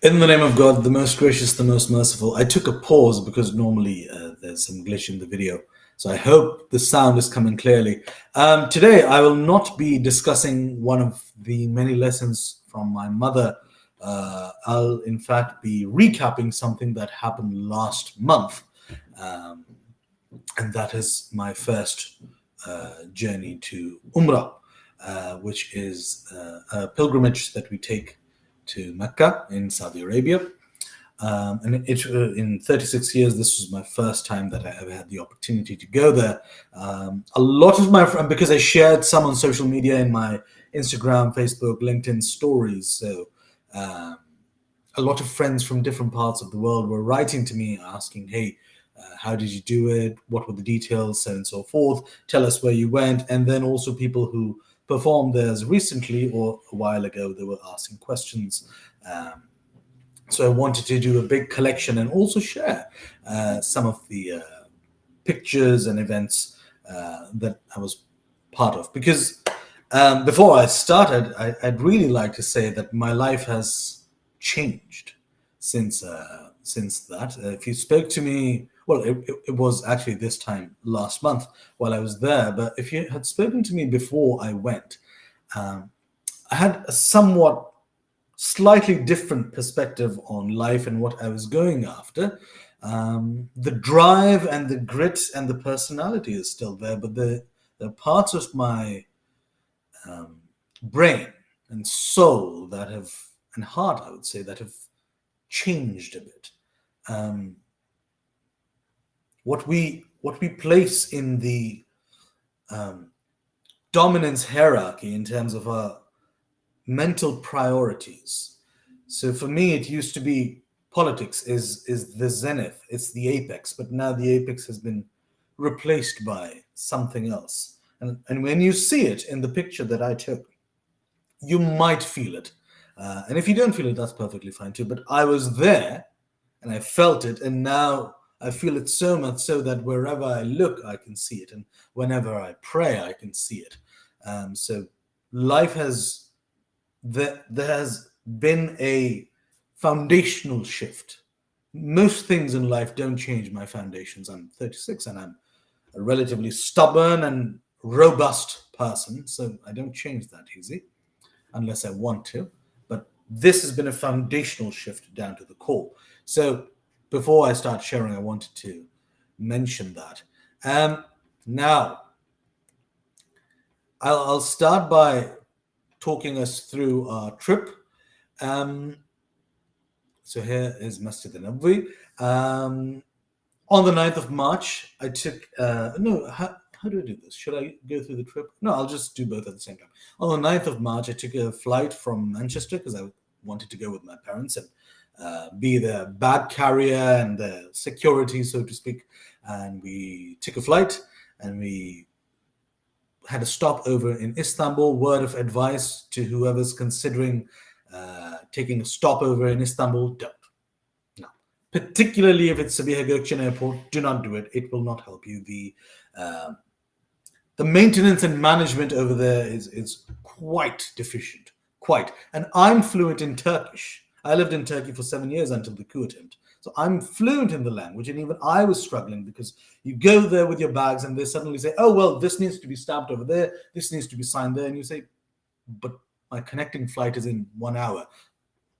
In the name of God, the most gracious, the most merciful. I took a pause because normally there's some glitch in the video. So I hope the sound is coming clearly. Today, I will not be discussing one of the many lessons from my mother. I'll, in fact, be recapping something that happened last month. Um, and that is my first journey to Umrah, which is a pilgrimage that we take to Mecca in Saudi Arabia. In 36 years, this was my first time that I ever had the opportunity to go there. A lot of my friends, because I shared some on social media in my Instagram, Facebook, LinkedIn stories. So a lot of friends from different parts of the world were writing to me asking, hey, how did you do it? What were the details? So on and so forth. Tell us where you went. And then also people who performed theirs recently or a while ago, they were asking questions. So I wanted to do a big collection and also share some of the pictures and events that I was part of. Because before I started, I'd really like to say that my life has changed since that. If you spoke to me, well, it was actually this time last month while I was there. But if you had spoken to me before I went, I had a somewhat slightly different perspective on life and what I was going after. The drive and the grit and the personality is still there, but the parts of my brain and soul that have, and heart, I would say, that have changed a bit. What we place in the dominance hierarchy in terms of our mental priorities. So for me, it used to be politics is the zenith, it's the apex, but now the apex has been replaced by something else. And when you see it in the picture that I took, you might feel it. And if you don't feel it, that's perfectly fine too. But I was there and I felt it, and now I feel it so much so that wherever I look, I can see it. And whenever I pray, I can see it. So life has, there has been a foundational shift. Most things in life don't change my foundations. I'm 36 and I'm a relatively stubborn and robust person, so I don't change that easy unless I want to. But this has been a foundational shift down to the core. So before I start sharing, I wanted to mention that. Now, I'll start by talking us through our trip. So here is Masjid-e-Nabvi. On the 9th of March, I took, how do I do this? Should I go through the trip? No, I'll just do both at the same time. On the 9th of March, I took a flight from Manchester because I wanted to go with my parents and be the bag carrier and the security, so to speak. And we took a flight and we had a stopover in Istanbul. Word of advice to whoever's considering taking a stopover in Istanbul, don't. No. Particularly if it's Sabiha Gökçen Airport, do not do it. It will not help you. The maintenance and management over there is quite deficient. Quite. And I'm fluent in Turkish. I lived in Turkey for 7 years until the coup attempt. So I'm fluent in the language, and even I was struggling because you go there with your bags and they suddenly say, oh, well, this needs to be stamped over there, this needs to be signed there. And you say, but my connecting flight is in 1 hour.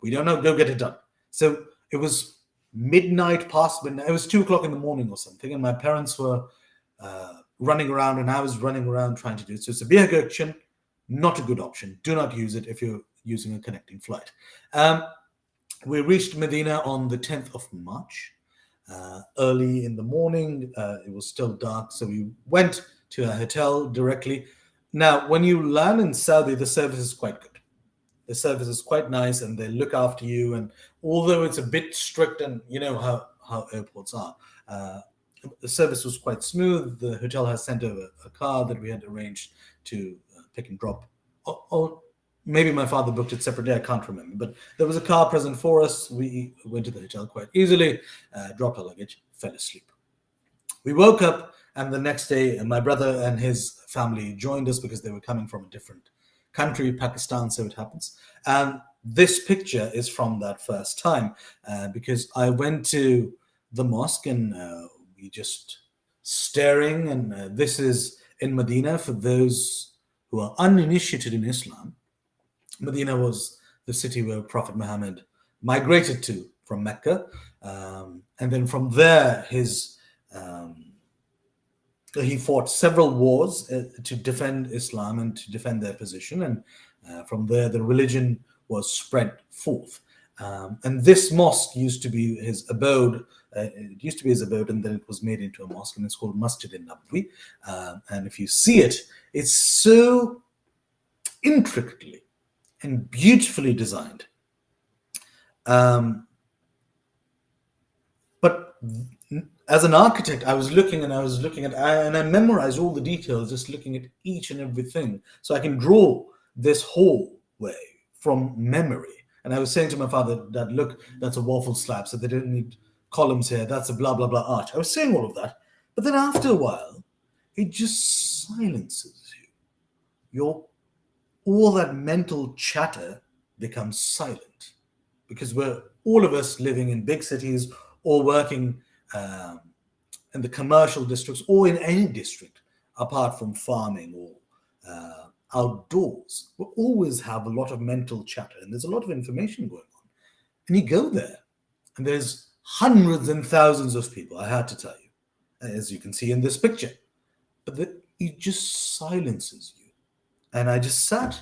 We don't know, go get it done. So it was midnight past midnight. It was 2 o'clock in the morning or something, and my parents were running around and I was running around trying to do it. So Sabiha Gökçen, not a good option. Do not use it if you're using a connecting flight. We reached Medina on the 10th of March, early in the morning. It was still dark, so we went to a hotel directly. Now, when you land in Saudi, the service is quite good. The service is quite nice, and they look after you. And although it's a bit strict, and you know how airports are, the service was quite smooth. The hotel has sent over a car that we had arranged to pick and drop. Or maybe my father booked it separately, I can't remember. But there was a car present for us. We went to the hotel quite easily, dropped our luggage, fell asleep. We woke up, and the next day, my brother and his family joined us because they were coming from a different country, Pakistan, so it happens. And this picture is from that first time, because I went to the mosque and we just staring. And this is in Medina. For those who are uninitiated in Islam, Medina was the city where Prophet Muhammad migrated to from Mecca. And then from there, um, he fought several wars to defend Islam and to defend their position. And from there, the religion was spread forth. And this mosque used to be his abode. It used to be his abode, and then it was made into a mosque, and it's called Masjid-e-Nabvi. And if you see it, it's so intricately and beautifully designed. But as an architect, I was looking and I was looking at, and I memorized all the details, just looking at each and everything, so I can draw this whole way from memory. And I was saying to my father, "Dad, look, that's a waffle slab, so they don't need columns here. That's a blah blah blah arch." I was saying all of that, but then after a while, it just silences you. Your all that mental chatter becomes silent, because we're all of us living in big cities or working um, in the commercial districts or in any district apart from farming or outdoors. We always have a lot of mental chatter, and there's a lot of information going on. And you go there, and there's hundreds and thousands of people, I had to tell you, as you can see in this picture. But it just silences you. And I just sat,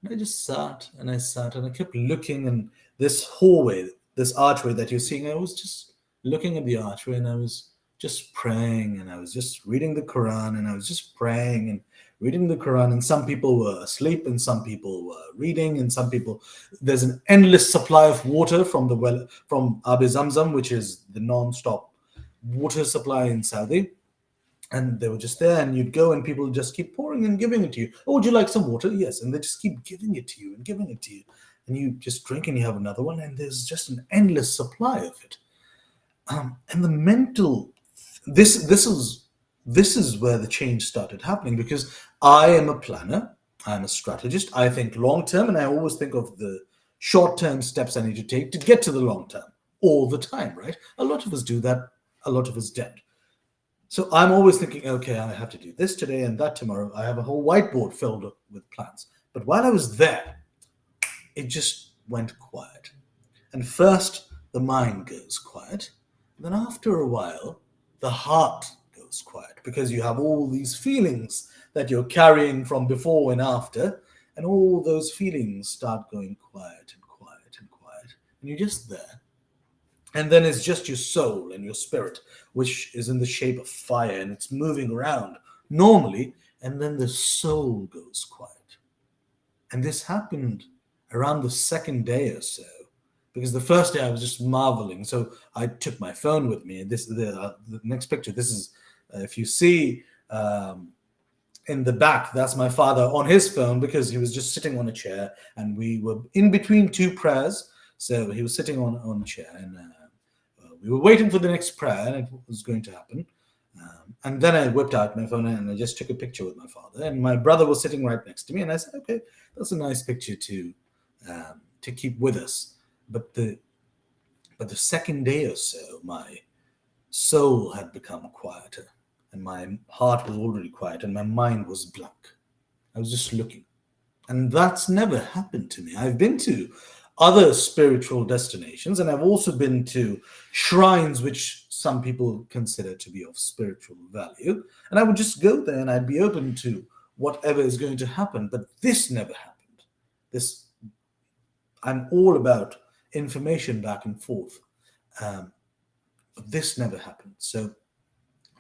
and I just sat, and I sat, and I kept looking. And this hallway, this archway that you're seeing, I was just looking at the archway, and I was just praying, and I was just reading the Quran, and I was just praying and reading the Quran. And some people were asleep, and some people were reading, and some people, there's an endless supply of water from the well, from Abi Zamzam, which is the non-stop water supply in Saudi. And they were just there, and you'd go, and people would just keep pouring and giving it to you. "Oh, would you like some water?" "Yes." And they just keep giving it to you and giving it to you. And you just drink, and you have another one, and there's just an endless supply of it. And the mental, this this is this is where the change started happening, because I am a planner, I'm a strategist. I think long term, and I always think of the short term steps I need to take to get to the long term all the time, right? A lot of us do that, a lot of us don't. So I'm always thinking, okay, I have to do this today and that tomorrow. I have a whole whiteboard filled up with plans. But while I was there, it just went quiet. And first, the mind goes quiet. Then after a while, the heart goes quiet, because you have all these feelings that you're carrying from before and after. And all those feelings start going quiet and quiet and quiet. And you're just there. And then it's just your soul and your spirit, which is in the shape of fire, and it's moving around normally. And then the soul goes quiet. And this happened around the second day or so, because the first day I was just marveling. So I took my phone with me. And the next picture, this is, if you see in the back, that's my father on his phone, because he was just sitting on a chair, and we were in between two prayers. So he was sitting on a chair, and we were waiting for the next prayer, and it was going to happen. And then I whipped out my phone, and I just took a picture with my father. And my brother was sitting right next to me, and I said, "Okay, that's a nice picture to keep with us." But the second day or so, my soul had become quieter, and my heart was already quiet, and my mind was blank. I was just looking, and that's never happened to me. I've been to other spiritual destinations, and I've also been to shrines which some people consider to be of spiritual value, and I would just go there, and I'd be open to whatever is going to happen. But this never happened. This, I'm all about information back and forth, but this never happened. So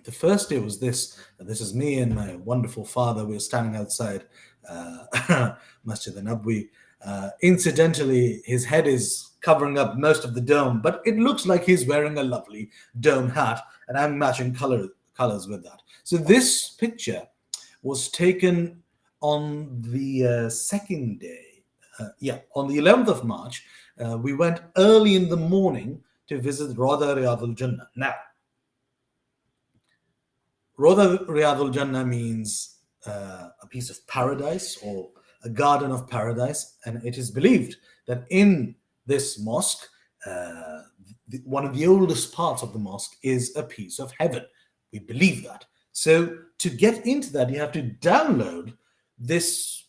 the first day was this. This is me and my wonderful father. We were standing outside Masjid-e-Nabvi. Incidentally, his head is covering up most of the dome, but it looks like he's wearing a lovely dome hat, and I'm matching colors with that. So this picture was taken on the second day. On the 11th of March. We went early in the morning to visit Rawdah Riyad-ul-Jannah. Now, Rawdah Riyad-ul-Jannah means a piece of paradise, or a garden of paradise, and it is believed that in this mosque, one of the oldest parts of the mosque is a piece of heaven. We believe that. So to get into that, you have to download this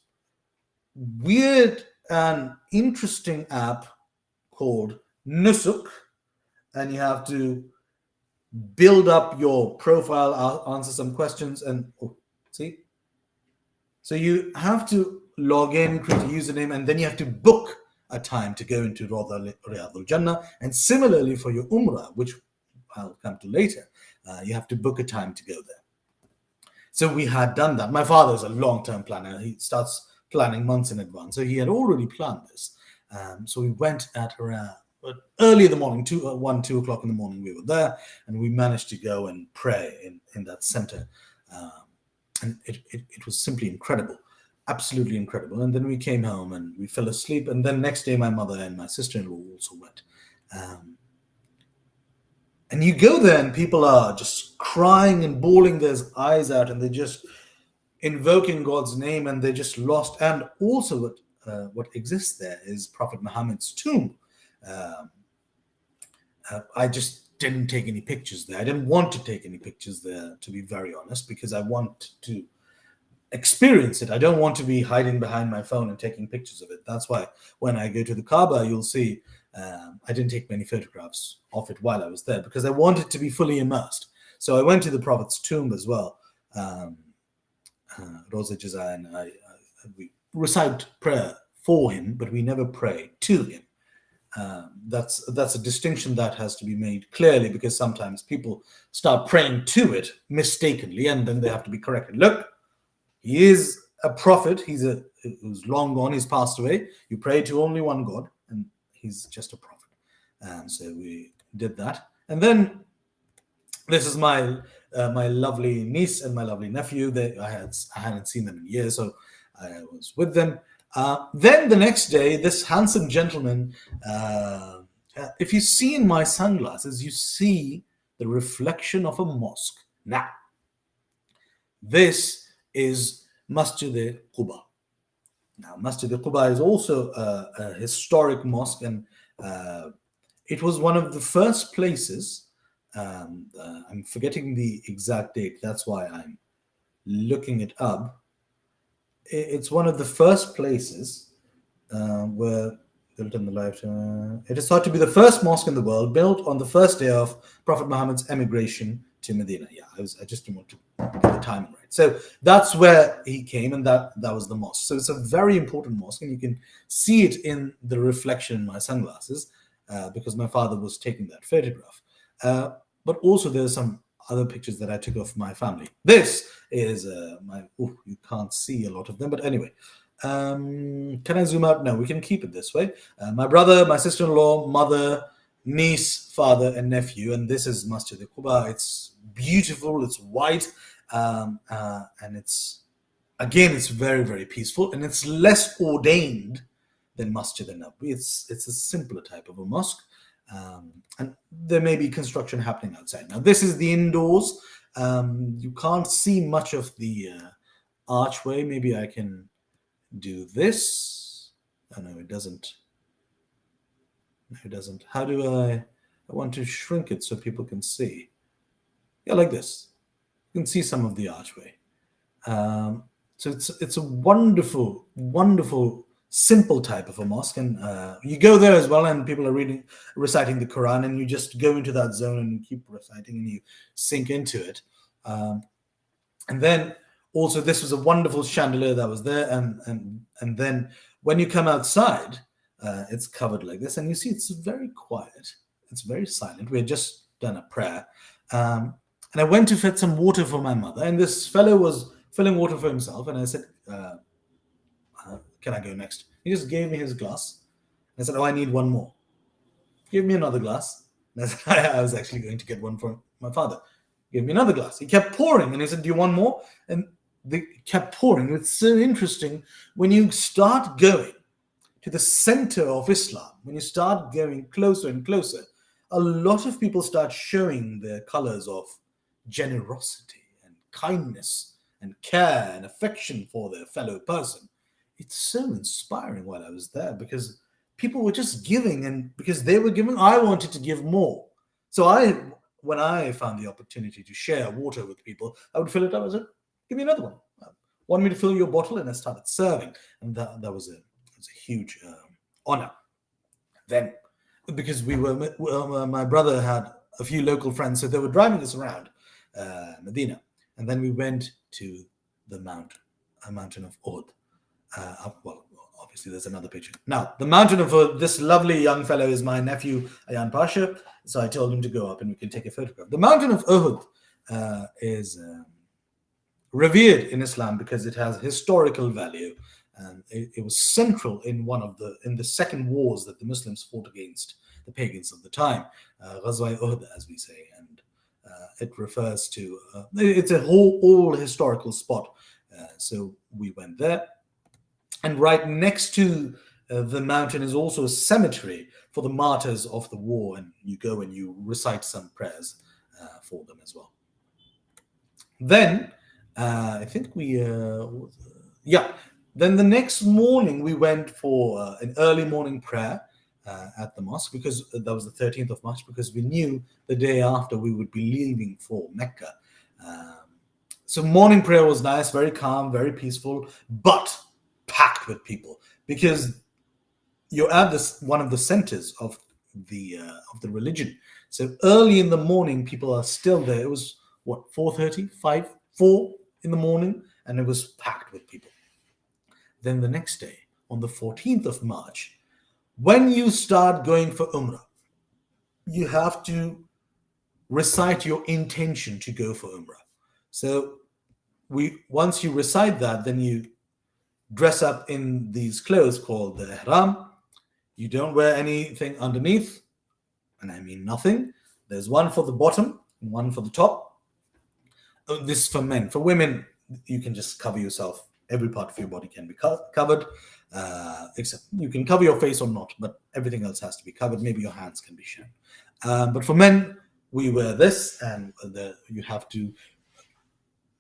weird and interesting app called Nusuk, and you have to build up your profile, answer some questions, and see. So you have to log in, create a username, and then you have to book a time to go into Riyad-ul-Jannah. And similarly for your Umrah, which I'll come to later, you have to book a time to go there. So we had done that. My father is a long-term planner. He starts planning months in advance. So he had already planned this. So we went at around early in the morning, 2 o'clock in the morning, we were there, and we managed to go and pray in that center. And it was simply incredible, absolutely incredible. And then we came home and we fell asleep. And then next day, my mother and my sister-in-law also went. And you go there and people are just crying and bawling their eyes out, and they're just invoking God's name, and they're just lost. And also what exists there is Prophet Muhammad's tomb. I just didn't take any pictures there. I didn't want to take any pictures there, to be very honest, because I want to experience it. I don't want to be hiding behind my phone and taking pictures of it. That's why when I go to the Kaaba, you'll see I didn't take many photographs of it while I was there, because I wanted to be fully immersed. So I went to the Prophet's tomb as well, Rosa Jazai, and we recite prayer for him, but we never pray to him. That's a distinction that has to be made clearly, because sometimes people start praying to it mistakenly, and then they have to be corrected. Look, he is a prophet. He's who's long gone. He's passed away. You pray to only one God, and he's just a prophet. So we did that, and then this is my lovely niece and my lovely nephew. I hadn't seen them in years, so I was with them. Then the next day, this handsome gentleman, if you see in my sunglasses, you see the reflection of a mosque. Now, this is Masjid-e-Quba. Now, Masjid-e-Quba is also a historic mosque, and it was one of the first places. I'm forgetting the exact date. That's why I'm looking it up. It's one of the first places where built in the lifetime. It is thought to be the first mosque in the world built on the first day of Prophet Muhammad's emigration to Medina. Yeah, I just didn't want to get the timing right. So that's where he came, and that was the mosque. So it's a very important mosque, and you can see it in the reflection in my sunglasses because my father was taking that photograph. But also there's some other pictures that I took of my family. This is you can't see a lot of them, but anyway. Can I zoom out? No, we can keep it this way. My brother, my sister-in-law, mother, niece, father, and nephew. And this is Masjid-e-Quba. It's beautiful. It's white. And it's very, very peaceful. And it's less ordained than Masjid-e-Nabvi. It's a simpler type of a mosque. And there may be construction happening outside. Now, this is the indoors. You can't see much of the archway. Maybe I can do this. Oh, no, it doesn't. No, it doesn't. How do I want to shrink it so people can see. Yeah, like this. You can see some of the archway. So it's a wonderful, wonderful, simple type of a mosque, and you go there as well, and people are reciting the Quran, and you just go into that zone and you keep reciting, and you sink into it. And then also, this was a wonderful chandelier that was there, and then when you come outside, it's covered like this, and you see it's very quiet. It's very silent. We had just done a prayer, and I went to fetch some water for my mother, and this fellow was filling water for himself, and I said, can I go next? He just gave me his glass. I said, oh, I need one more. Give me another glass. And I said, I was actually going to get one for my father. Give me another glass. He kept pouring, and he said, do you want more? And they kept pouring. It's so interesting when you start going to the center of Islam, when you start going closer and closer, a lot of people start showing their colors of generosity and kindness and care and affection for their fellow person. it's so inspiring while I was there, because people were just giving, and because they were giving, I wanted to give more. So when I found the opportunity to share water with people, I would fill it up. I said, "Give me another one. Want me to fill your bottle?" And I started serving, and that was a huge honor. Then, because my brother had a few local friends, so they were driving us around Medina, and then we went to the mountain of Uhud. Well, obviously, there's another picture. Now, the mountain of Uhud, this lovely young fellow is my nephew, Ayaan Pasha. So I told him to go up and we can take a photograph. The mountain of Uhud is revered in Islam because it has historical value. And it was central in in the second wars that the Muslims fought against the pagans of the time, Ghazwa Uhud, as we say. And it refers to, it's a whole historical spot. So we went there. And right next to the mountain is also a cemetery for the martyrs of the war, and you go and you recite some prayers for them as well. Then I think then the next morning we went for an early morning prayer at the mosque, because that was the 13th of March, because we knew the day after we would be leaving for Mecca. So morning prayer was nice, very calm, very peaceful, but packed with people, because you're at this one of the centers of the religion. So early in the morning, people are still there. It was what, 4:30, 4 in the morning, and it was packed with people. Then the next day, on the 14th of March, when you start going for Umrah, you have to recite your intention to go for Umrah. So once you recite that, then you dress up in these clothes called the ihram. You don't wear anything underneath, and I mean nothing. There's one for the bottom and one for the top. This is for men. For women, you can just cover yourself. Every part of your body can be covered, except you can cover your face or not, but everything else has to be covered. Maybe your hands can be shown. But for men, we wear this, and you have to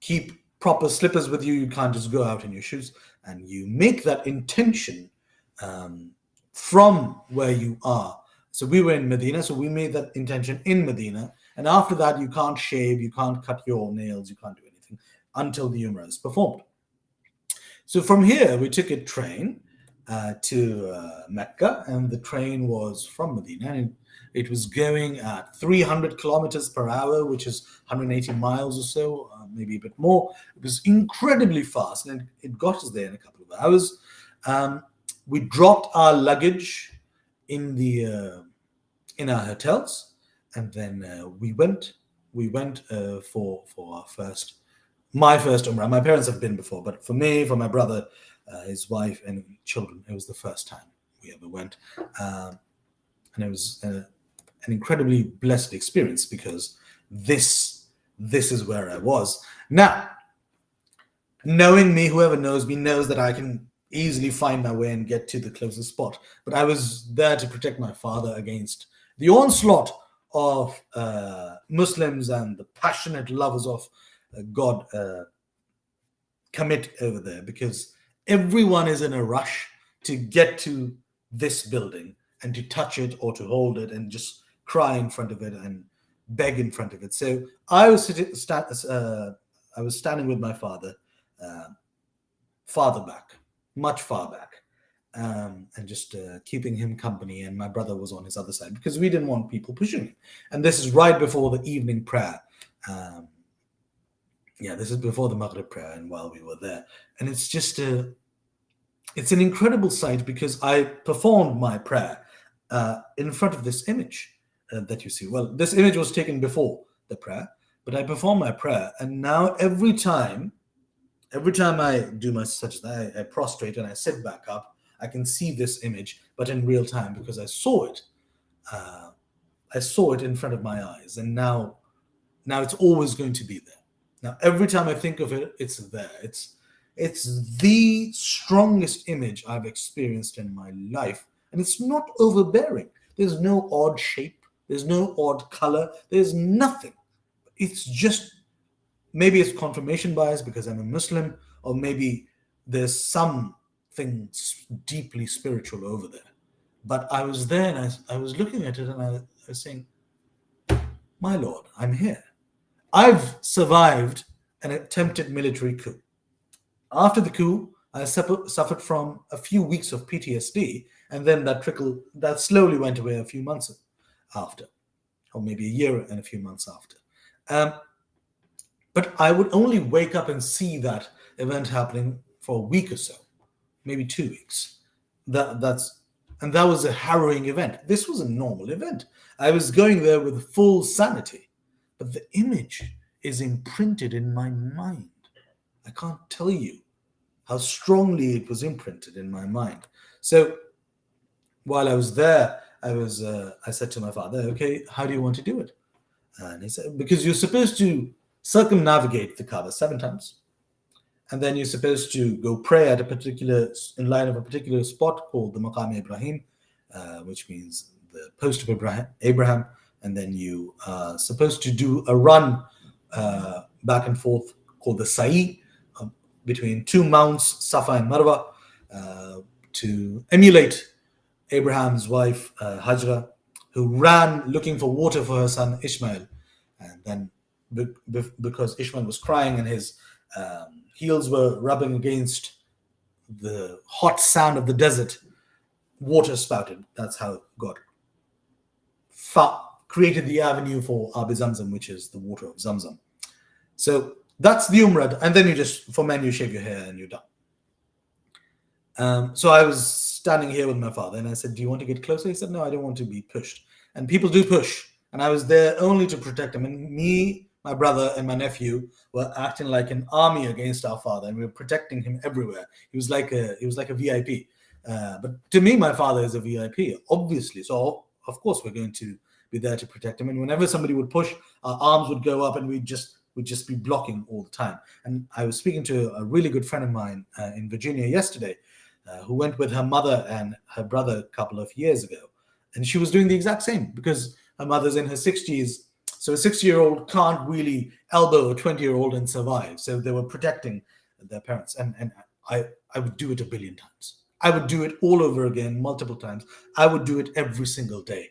keep proper slippers with you. You can't just go out in your shoes, and you make that intention from where you are. So we were in Medina, so we made that intention in Medina, and after that you can't shave, you can't cut your nails, you can't do anything until the Umrah is performed. So from here we took a train to Mecca, and the train was from Medina, and it was going at 300 kilometers per hour, which is 180 miles or so, maybe a bit more. It was incredibly fast, and it got us there in a couple of hours. We dropped our luggage in our hotels, and then we went for my first Umrah. My parents have been before, but for me, for my brother, his wife and children, it was the first time we ever went, and it was an incredibly blessed experience, because this is where I was. Now, knowing me, whoever knows me knows that I can easily find my way and get to the closest spot. But I was there to protect my father against the onslaught of Muslims and the passionate lovers of God commit over there, because everyone is in a rush to get to this building and to touch it or to hold it and just cry in front of it and beg in front of it. So I was standing with my father, much far back, and just keeping him company, and my brother was on his other side, because we didn't want people pushing him. And this is right before the evening prayer. This is before the Maghrib prayer, and while we were there. And it's just it's an incredible sight, because I performed my prayer in front of this image that you see. Well, this image was taken before the prayer, but I performed my prayer, and now every time I do my sajda, I prostrate and I sit back up, I can see this image, but in real time, because I saw it. I saw it in front of my eyes, and now it's always going to be there. Now, every time I think of it, it's there. It's the strongest image I've experienced in my life, and it's not overbearing. There's no odd shape. There's no odd color. There's nothing. It's just, maybe it's confirmation bias because I'm a Muslim, or maybe there's some deeply spiritual over there. But I was there and I was looking at it and I was saying, my Lord, I'm here. I've survived an attempted military coup. After the coup, I suffered from a few weeks of PTSD, and then that slowly went away a few months after, or maybe a year and a few months after. Um, but I would only wake up and see that event happening for a week or so, maybe 2 weeks. That's and that was a harrowing event. This was a normal event. I was going there with full sanity, but the image is imprinted in my mind. I can't tell you how strongly it was imprinted in my mind. So while I was there, I said to my father, "Okay, how do you want to do it?" And he said, "Because you're supposed to circumnavigate the Kaaba 7 times, and then you're supposed to go pray at in line of a particular spot called the Maqam Ibrahim, which means the post of Abraham, and then you are supposed to do a run back and forth called the Sa'i between two mounts, Safa and Marwa, to emulate Abraham's wife Hajra, who ran looking for water for her son Ishmael, and then because Ishmael was crying and his heels were rubbing against the hot sand of the desert, water spouted. That's how God created the avenue for Abi Zamzam, which is the water of Zamzam. So that's the Umrah. And then for men, you shave your hair and you're done. So I was standing here with my father and I said, "Do you want to get closer?" He said, "No, I don't want to be pushed." And people do push. And I was there only to protect him. And me, my brother, and my nephew were acting like an army against our father, and we were protecting him everywhere. He was like a VIP. But to me, my father is a VIP, obviously. So of course we're going to be there to protect him. And whenever somebody would push, our arms would go up, and we'd just be blocking all the time. And I was speaking to a really good friend of mine in Virginia yesterday, who went with her mother and her brother a couple of years ago, and she was doing the exact same because her mother's in her 60s. So a 60-year-old can't really elbow a 20-year-old and survive. So they were protecting their parents. And I would do it a billion times. I would do it all over again, multiple times. I would do it every single day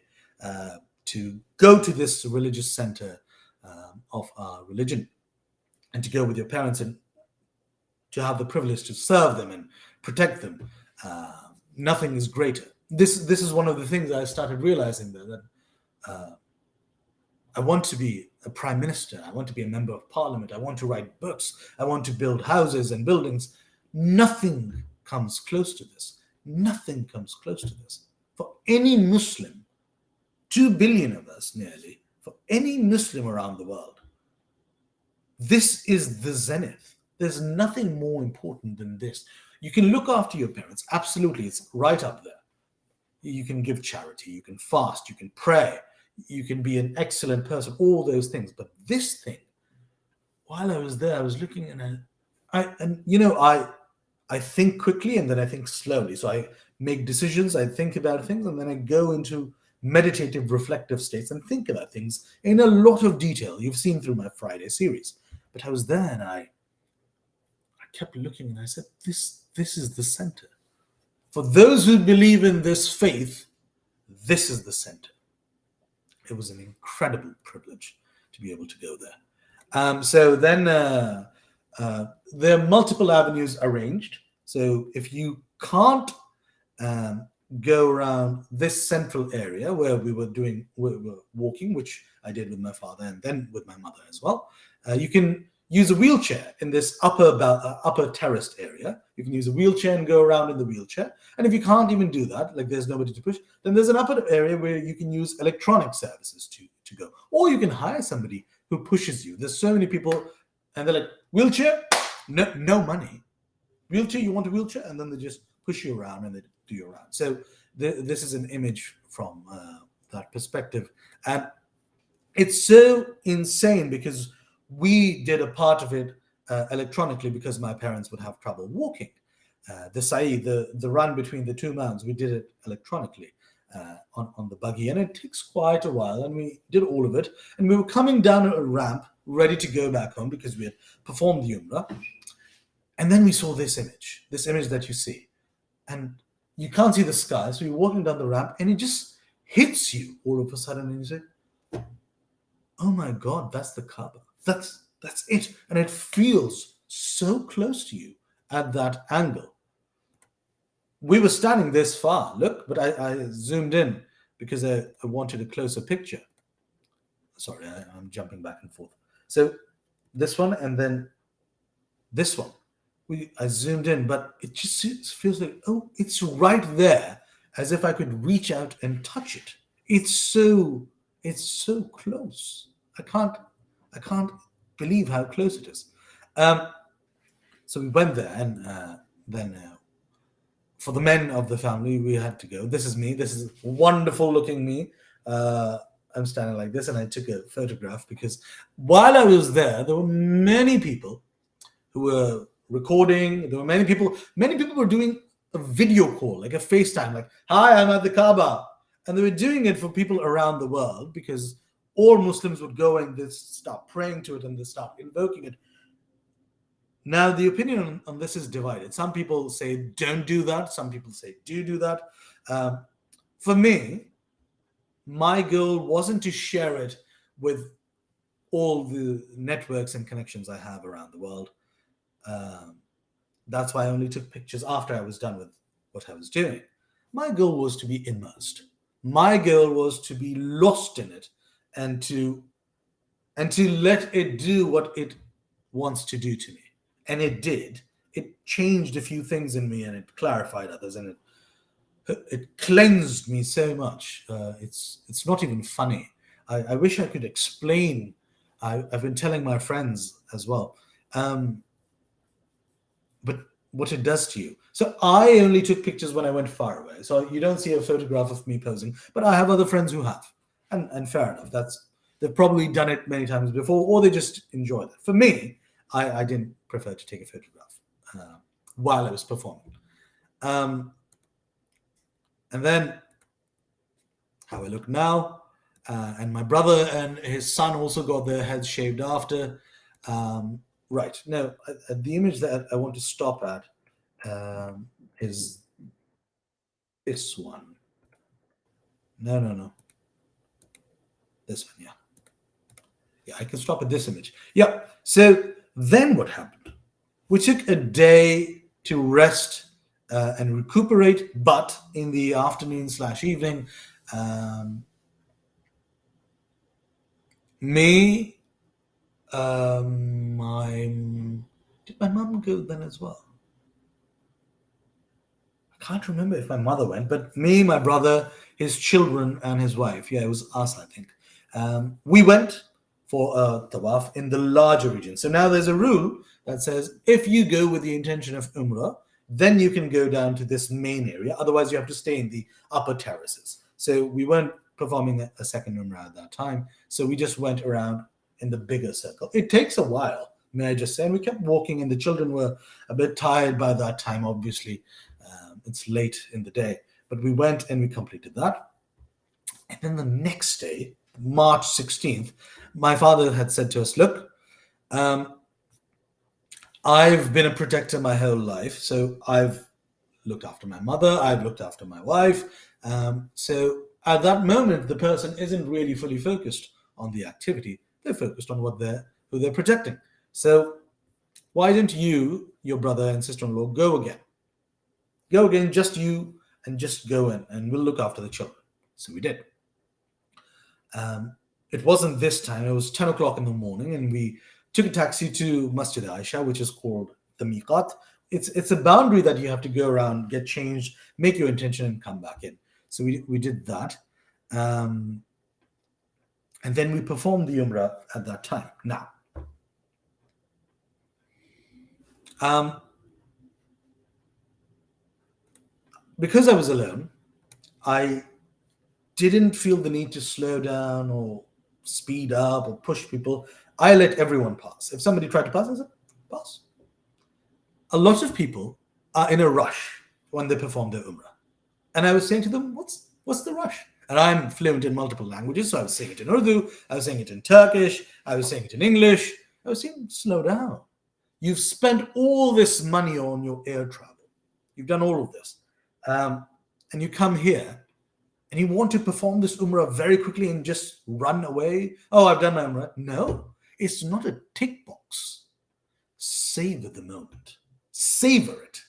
to go to this religious center of our religion and to go with your parents and to have the privilege to serve them and protect them. Nothing is greater. This is one of the things I started realizing that I want to be a prime minister. I want to be a member of parliament. I want to write books. I want to build houses and buildings. Nothing comes close to this. Nothing comes close to this. For any Muslim, 2 billion of us nearly, for any Muslim around the world, this is the zenith. There's nothing more important than this. You can look after your parents. Absolutely. It's right up there. You can give charity. You can fast. You can pray. You can be an excellent person, all those things. But this thing, while I was there, I was looking and I think quickly and then I think slowly. So I make decisions, I think about things, and then I go into meditative, reflective states and think about things in a lot of detail. You've seen through my Friday series. But I was there and I kept looking and I said, this is the center. For those who believe in this faith, this is the center. It was an incredible privilege to be able to go there. So then there are multiple avenues arranged. So if you can't go around this central area where we were walking, which I did with my father and then with my mother as well, you can use a wheelchair in this upper terraced area. You can use a wheelchair and go around in the wheelchair. And if you can't even do that, like there's nobody to push, then there's an upper area where you can use electronic services to go. Or you can hire somebody who pushes you. There's so many people, and they're like, wheelchair? No money. Wheelchair, you want a wheelchair? And then they just push you around and they do you around. So this is an image from that perspective. And it's so insane because we did a part of it electronically because my parents would have trouble walking. The Sa'i, the run between the two mounds, we did it electronically on the buggy, and it takes quite a while, and we did all of it. And we were coming down a ramp, ready to go back home because we had performed the Umrah. And then we saw this image that you see. and you can't see the sky. So you're walking down the ramp, and it just hits you all of a sudden, and you say, "Oh my God, that's the Kaaba. That's it," and it feels so close to you at that angle. We were standing this far, look, but I zoomed in because I wanted a closer picture. Sorry, I'm jumping back and forth. So this one, and then this one. I zoomed in, but it just feels like, oh, it's right there, as if I could reach out and touch it. It's so close. I can't believe how close it is. Um, so we went there, and then for the men of the family, we had to go. This is me. This is wonderful looking me. I'm standing like this, and I took a photograph because while I was there were many people who were recording. There were many people. Many people were doing a video call, like a FaceTime, like, "Hi, I'm at the Kaaba," and they were doing it for people around the world because all Muslims would go and they start praying to it and they start invoking it. Now, the opinion on this is divided. Some people say don't do that. Some people say do that. For me, my goal wasn't to share it with all the networks and connections I have around the world. That's why I only took pictures after I was done with what I was doing. My goal was to be immersed. My goal was to be lost in it, and to let it do what it wants to do to me. And it did. It changed a few things in me, and it clarified others, and it cleansed me so much. It's not even funny. I wish I could explain. I've been telling my friends as well. But what it does to you. So I only took pictures when I went far away. So you don't see a photograph of me posing, but I have other friends who have. And fair enough. They've probably done it many times before, or they just enjoy it. For me, I didn't prefer to take a photograph while I was performing. And then how I look now, and my brother and his son also got their heads shaved after. Right. Now, the image that I want to stop at is this one. No. This one, yeah. Yeah, I can stop at this image. Yeah. So then what happened? We took a day to rest and recuperate, but in the afternoon/evening, me, did my mum go then as well? I can't remember if my mother went, but me, my brother, his children, and his wife. Yeah, it was us, I think. We went for a Tawaaf in the larger region. So now there's a rule that says if you go with the intention of Umrah, then you can go down to this main area. Otherwise, you have to stay in the upper terraces. So we weren't performing a second Umrah at that time. So we just went around in the bigger circle. It takes a while, may I just say. And we kept walking, and the children were a bit tired by that time, obviously. It's late in the day. But we went and we completed that. And then the next day, March 16th, my father had said to us, look, I've been a protector my whole life. So I've looked after my mother, I've looked after my wife. So at that moment, the person isn't really fully focused on the activity. They're focused on who they're protecting. So why don't you, your brother and sister-in-law, go again? Go again, just you, and just go in, and we'll look after the children. So we did. It wasn't this time. It was 10 o'clock in the morning, and we took a taxi to Masjid-e-Aisha, which is called the Miqat. It's a boundary that you have to go around, get changed, make your intention, and come back in. So we did that. And then we performed the Umrah at that time. Now, because I was alone, I didn't feel the need to slow down or speed up or push people. I let everyone pass. If somebody tried to pass, I said, pass. A lot of people are in a rush when they perform their Umrah. And I was saying to them, what's the rush? And I'm fluent in multiple languages, so I was saying it in Urdu, I was saying it in Turkish, I was saying it in English. I was saying, slow down. You've spent all this money on your air travel. You've done all of this. Um, and you come here and you want to perform this Umrah very quickly and just run away. Oh, I've done my Umrah. No, it's not a tick box. Savor the moment, savor it.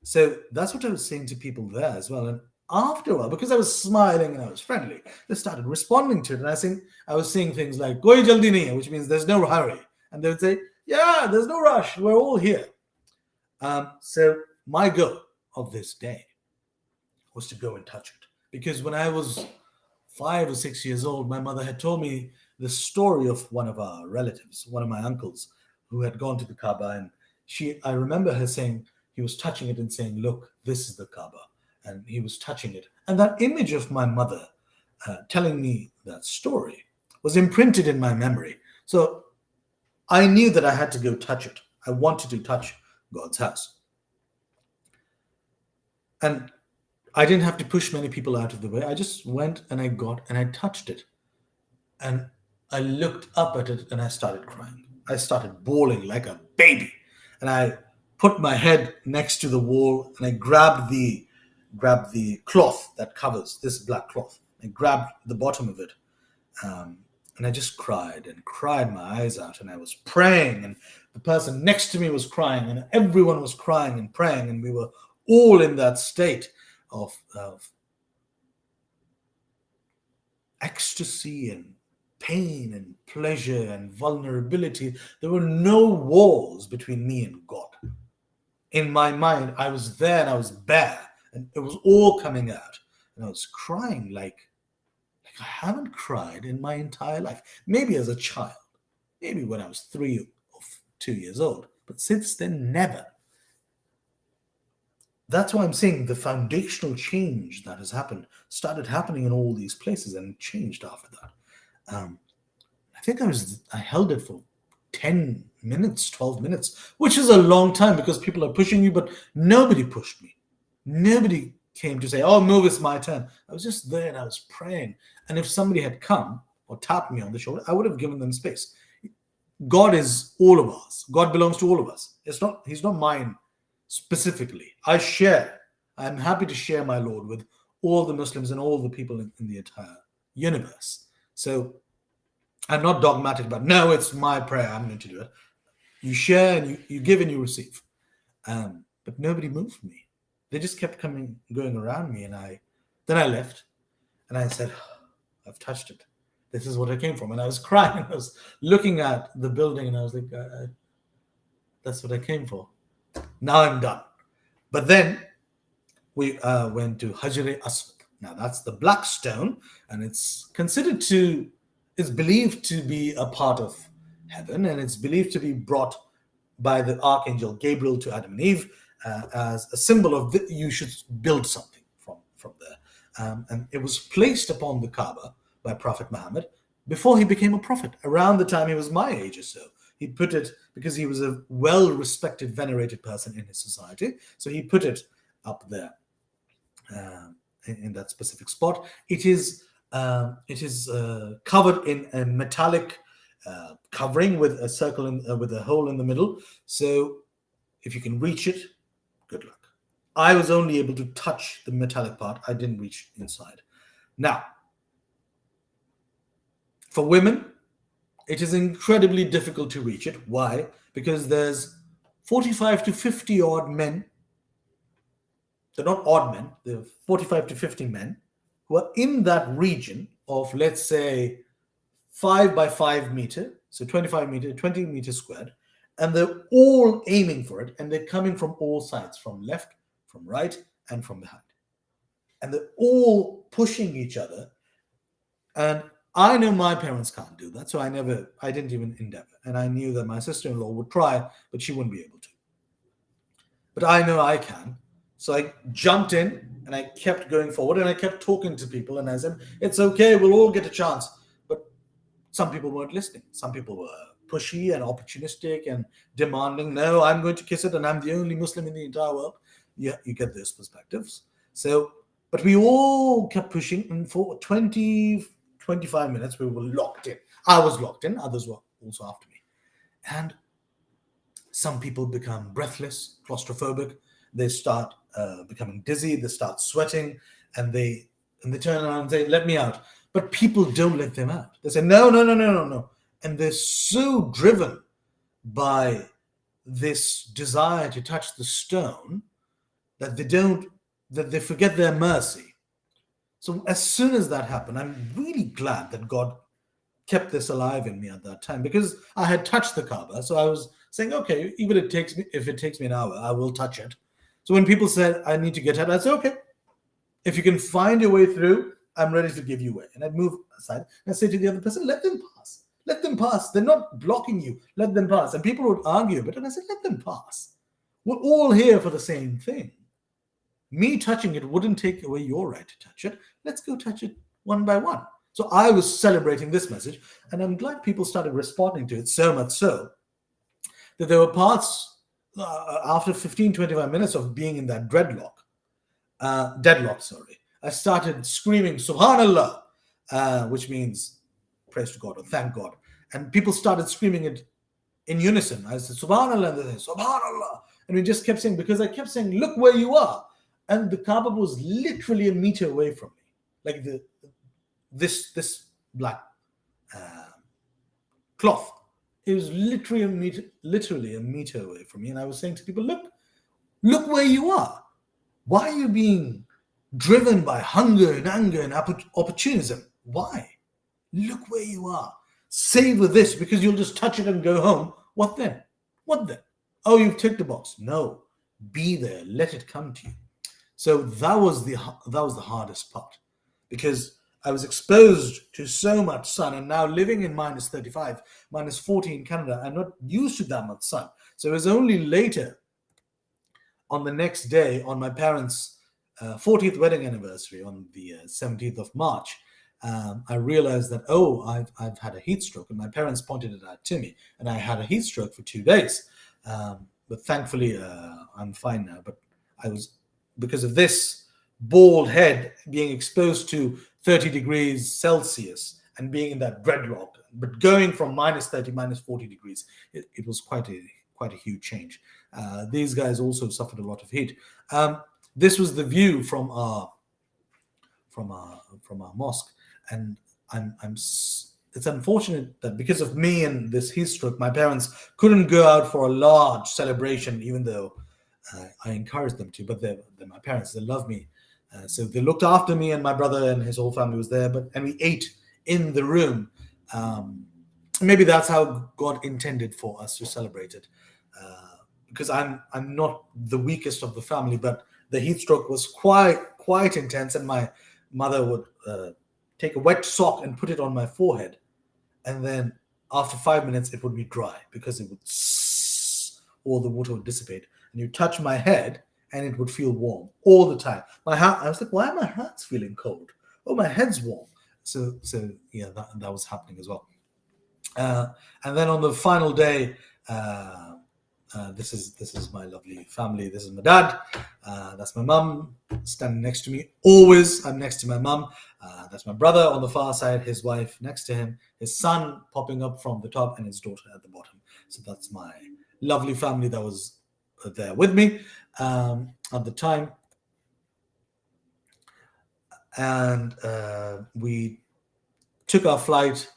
So that's what I was saying to people there as well. And after a while, because I was smiling and I was friendly, they started responding to it. And I was saying things like "Koi jaldi nahi hai," which means there's no hurry, and they would say, "Yeah, there's no rush. We're all here." So my goal of this day was to go and touch it, because when I was 5 or 6 years old, my mother had told me the story of one of our relatives, one of my uncles, who had gone to the Kaaba, and I remember her saying he was touching it and saying, "Look, this is the Kaaba," and he was touching it, and that image of my mother telling me that story was imprinted in my memory. So I knew that I had to go touch it. I wanted to touch God's house, and I didn't have to push many people out of the way. I just went and I touched it. And I looked up at it and I started crying. I started bawling like a baby. And I put my head next to the wall and I grabbed the cloth that covers this black cloth. I grabbed the bottom of it. Um, and I just cried and cried my eyes out. And I was praying, and the person next to me was crying, and everyone was crying and praying. And we were all in that state of ecstasy and pain and pleasure and vulnerability. There were no walls between me and God. In my mind, I was there and I was bare, and it was all coming out. And I was crying like I haven't cried in my entire life. Maybe as a child, maybe when I was 3 or 2 years old, but since then, never. That's why I'm saying the foundational change that has happened started happening in all these places and changed after that. I think I held it for 10 minutes, 12 minutes, which is a long time because people are pushing you, but nobody pushed me. Nobody came to say, "Oh, move, it's my turn." I was just there and I was praying. And if somebody had come or tapped me on the shoulder, I would have given them space. God is all of us. God belongs to all of us. He's not mine specifically. I'm happy to share my Lord with all the Muslims and all the people in the entire universe. So I'm not dogmatic about, no, it's my prayer, I'm going to do it. You share and you give and you receive. But nobody moved me. They just kept going around me, and then I left and I said, I've touched it. This is what I came from. And I was crying. I was looking at the building and I was like, that's what I came for. Now I'm done. But then we went to Hajar-e-Aswad. Now that's the black stone, and it's believed to be a part of heaven, and it's believed to be brought by the archangel Gabriel to Adam and Eve as a symbol of you should build something from there. And it was placed upon the Kaaba by Prophet Muhammad before he became a prophet, around the time he was my age or so. He put it, because he was a well-respected, venerated person in his society, so he put it up there in that specific spot. It is covered in a metallic covering with a circle with a hole in the middle. So if you can reach it, good luck. I was only able to touch the metallic part. I didn't reach inside. Now, for women, it is incredibly difficult to reach it. Why? Because there's 45 to 50 odd men. They're not odd men. They're 45 to 50 men who are in that region of, let's say, 5 by 5 meter, so 25 meter, 20 meters squared, and they're all aiming for it, and they're coming from all sides, from left, from right, and from behind. And they're all pushing each other. And I know my parents can't do that, so I didn't even endeavor. And I knew that my sister-in-law would try, but she wouldn't be able to. But I know I can. So I jumped in and I kept going forward, and I kept talking to people, and I said, it's okay, we'll all get a chance. But some people weren't listening. Some people were pushy and opportunistic and demanding, no, I'm going to kiss it and I'm the only Muslim in the entire world. Yeah, you get those perspectives. So, but we all kept pushing, and for 20, 25 minutes, we were locked in. I was locked in. Others were also after me. And some people become breathless, claustrophobic. they start becoming dizzy, they start sweating, and they turn around and say, "Let me out." But people don't let them out. They say, "No, no, no, no, no, no," and they're so driven by this desire to touch the stone that they forget their mercy. So as soon as that happened, I'm really glad that God kept this alive in me at that time, because I had touched the Kaaba. So I was saying, okay, even if it takes me an hour, I will touch it. So when people said I need to get out, I said, okay, if you can find your way through, I'm ready to give you way. And I'd move aside and I say to the other person, let them pass. Let them pass. They're not blocking you. Let them pass. And people would argue a bit. And I said, let them pass. We're all here for the same thing. Me touching it wouldn't take away your right to touch it. Let's go touch it one by one. So I was celebrating this message, and I'm glad people started responding to it, so much so that there were parts after 15, 25 minutes of being in that deadlock, I started screaming, Subhanallah, which means praise to God or thank God. And people started screaming it in unison. I said, Subhanallah, and they said, Subhanallah. And we just kept saying, because I kept saying, look where you are. And the Kaaba was literally a meter away from me. Like this black cloth. It was literally a meter away from me. And I was saying to people, look where you are. Why are you being driven by hunger and anger and opportunism? Why? Look where you are. Savor this, because you'll just touch it and go home. What then? What then? Oh, you've ticked the box. No. Be there. Let it come to you. So that was the hardest part, because I was exposed to so much sun, and now living in minus 35, minus 40 in Canada, I'm not used to that much sun. So it was only later, on the next day, on my parents' 40th wedding anniversary, on the 17th of March, I realized that, I've had a heat stroke, and my parents pointed it out to me, and I had a heat stroke for 2 days. But thankfully, I'm fine now. But because of this bald head being exposed to 30 degrees Celsius and being in that dreadlock, but going from minus 30, minus 40 degrees, it was quite a huge change. These guys also suffered a lot of heat. This was the view from our mosque, and it's unfortunate that because of me and this heat stroke, my parents couldn't go out for a large celebration, even though I encouraged them to. But they're my parents. They love me. So they looked after me, and my brother and his whole family was there. And we ate in the room. Maybe that's how God intended for us to celebrate it. Because I'm not the weakest of the family, but the heat stroke was quite intense, and my mother would take a wet sock and put it on my forehead, and then after 5 minutes it would be dry, because it would all the water would dissipate, and you touch my head and it would feel warm all the time. I was like, why are my hands feeling cold? Oh, my head's warm. So yeah, that was happening as well. And then on the final day, this is my lovely family. This is my dad. That's my mum standing next to me. Always, I'm next to my mum. That's my brother on the far side, his wife next to him, his son popping up from the top, and his daughter at the bottom. So that's my lovely family that was there with me at the time. And we took our flight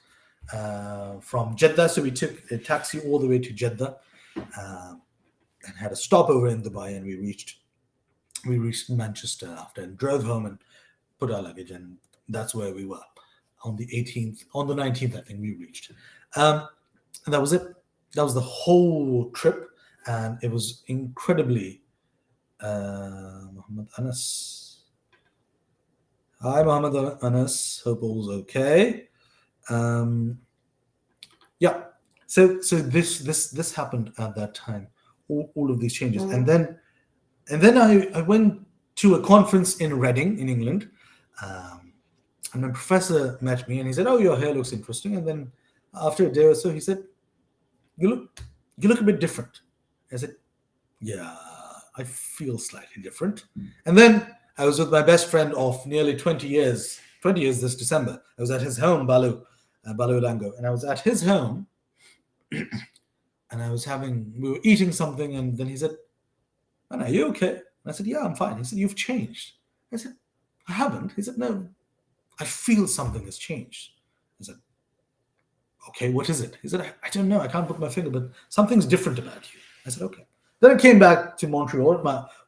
from Jeddah. So we took a taxi all the way to Jeddah. And had a stopover in Dubai, and we reached Manchester after, and drove home and put our luggage, and that's where we were on the 18th. On the 19th, I think we reached, and that was it. That was the whole trip, and it was incredibly. Muhammad Anas, hi Muhammad Anas, hope all's okay. Yeah. So this happened at that time, all of these changes. And then I went to a conference in Reading in England, and my professor met me, and he said, oh, your hair looks interesting. And then after a day or so, he said, you look a bit different. I said, yeah, I feel slightly different. And then I was with my best friend of nearly 20 years this December. I was at his home, Balu Lango, and I was at his home. And we were eating something, and then he said, And are you okay? And I said, yeah, I'm fine. He said, you've changed. I said, I haven't. He said, no, I feel something has changed. I said, okay, what is it? He said, I don't know. I can't put my finger, but something's different about you. I said, okay. Then I came back to Montreal.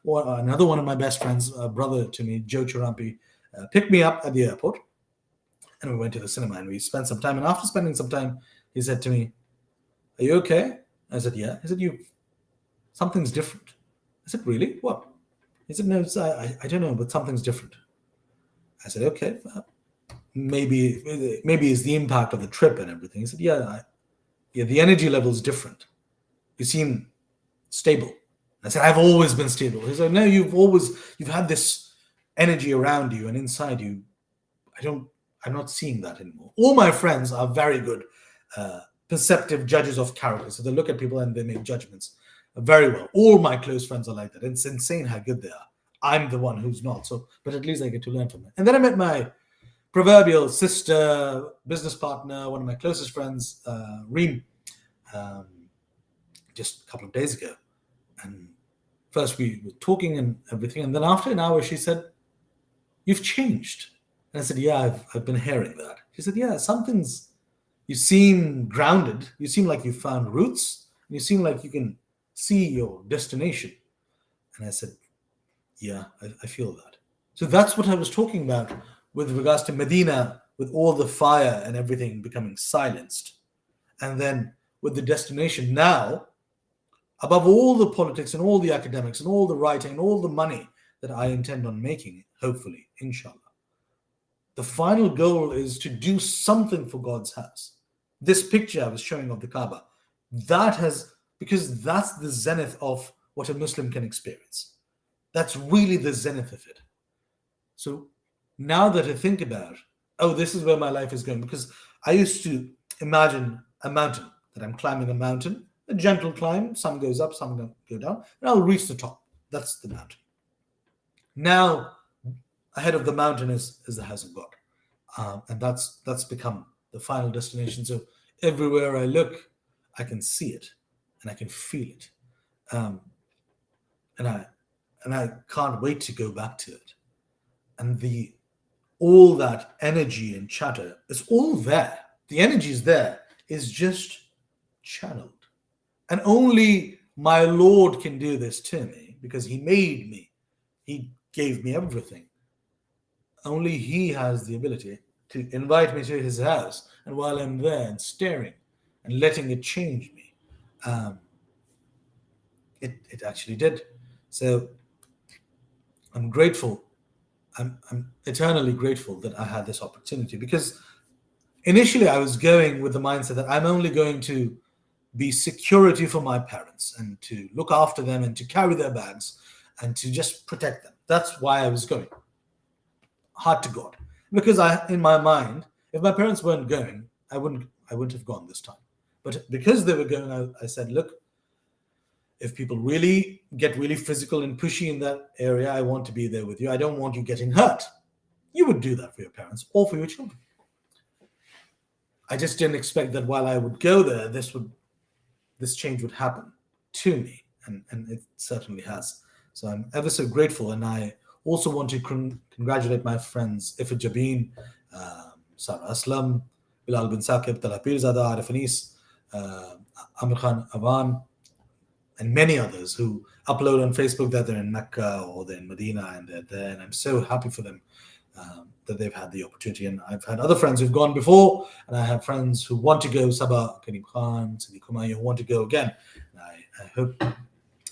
Another one of my best friends, a brother to me, Joe Chirampi, picked me up at the airport, and we went to the cinema and we spent some time. And after spending some time, he said to me, are you okay? I said, yeah. He said, something's different. I said, really? What? He said, no, I don't know, but something's different. I said, okay, maybe it's the impact of the trip and everything. He said, yeah, the energy level is different. You seem stable. I said, I've always been stable. He said, no, you've had this energy around you and inside you. I'm not seeing that anymore. All my friends are very good, perceptive judges of character. So they look at people and they make judgments very well. All my close friends are like that. It's insane how good they are. I'm the one who's not. So, but at least I get to learn from it. And then I met my proverbial sister, business partner, one of my closest friends, Reem, just a couple of days ago. And first we were talking and everything. And then after an hour, she said, you've changed. And I said, yeah, I've been hearing that. She said, yeah, you seem grounded. You seem like you found roots. And you seem like you can see your destination. And I said, yeah, I feel that. So that's what I was talking about with regards to Medina, with all the fire and everything becoming silenced. And then with the destination now, above all the politics and all the academics and all the writing and all the money that I intend on making, hopefully, inshallah, the final goal is to do something for God's house. This picture I was showing of the Kaaba, because that's the zenith of what a Muslim can experience. That's really the zenith of it. So now that I think about, this is where my life is going, because I used to imagine a mountain, that I'm climbing a mountain, a gentle climb, some goes up, some go down, and I'll reach the top. That's the mountain. Now, ahead of the mountain is the house of God. And that's become the final destination. So everywhere I look, I can see it and I can feel it. And I can't wait to go back to it. And all that energy and chatter is all there. The energy is there. It's just channeled. And only my Lord can do this to me because he made me. He gave me everything. Only he has the ability to invite me to his house. And while I'm there and staring and letting it change me, it actually did. So I'm grateful. I'm eternally grateful that I had this opportunity, because initially I was going with the mindset that I'm only going to be security for my parents and to look after them and to carry their bags and to just protect them. That's why I was going. Heart to God. Because in my mind, if my parents weren't going, I wouldn't have gone this time. But because they were going, I said, look, if people really get really physical and pushy in that area, I want to be there with you. I don't want you getting hurt. You would do that for your parents or for your children. I just didn't expect that while I would go there, this change would happen to me, and it certainly has. So I'm ever so grateful, and I also want to congratulate my friends Ifat Jabin, Sarah Aslam, Bilal bin Saqib, Talapir Zada, Arif Anis, Amir Khan Avan, and many others who upload on Facebook that they're in Mecca or they're in Medina and they're there. And I'm so happy for them that they've had the opportunity. And I've had other friends who've gone before, and I have friends who want to go, Sabah, Karim Khan, Sidi Kumayi, who want to go again. I hope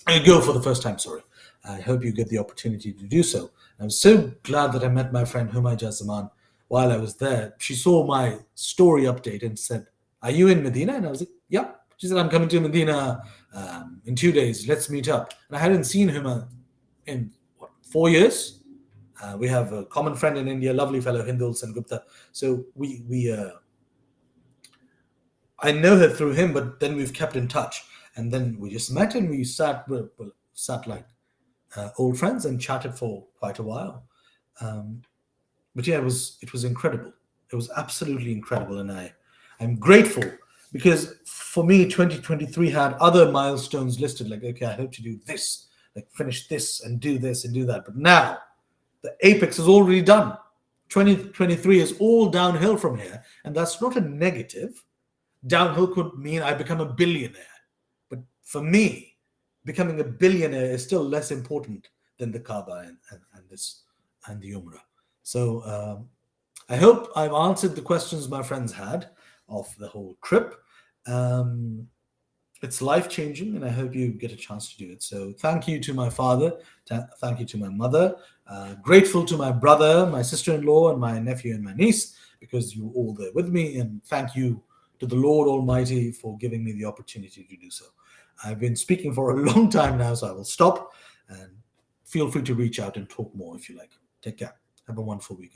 I go for the first time, sorry. I hope you get the opportunity to do so. I'm so glad that I met my friend Humay Jazaman while I was there. She saw my story update and said, are you in Medina? And I was like, yeah. She said, I'm coming to Medina in 2 days. Let's meet up. And I hadn't seen Humay in 4 years. We have a common friend in India, lovely fellow, Hindul Sengupta. So I know her through him, but then we've kept in touch. And then we just met and we sat like old friends and chatted for quite a while. But yeah, it was incredible. It was absolutely incredible. And I'm grateful, because for me, 2023 had other milestones listed, like, okay, I hope to do this. like finish this and do that. But now the apex is already done. 2023 is all downhill from here, and that's not a negative. Downhill could mean I become a billionaire, but for me, becoming a billionaire is still less important than the Kaaba and the Umrah. So I hope I've answered the questions my friends had of the whole trip. It's life-changing, and I hope you get a chance to do it. So thank you to my father, thank you to my mother, grateful to my brother, my sister-in-law, and my nephew and my niece, because you were all there with me, and thank you to the Lord Almighty for giving me the opportunity to do so. I've been speaking for a long time now, so I will stop, and feel free to reach out and talk more if you like. Take care. Have a wonderful week.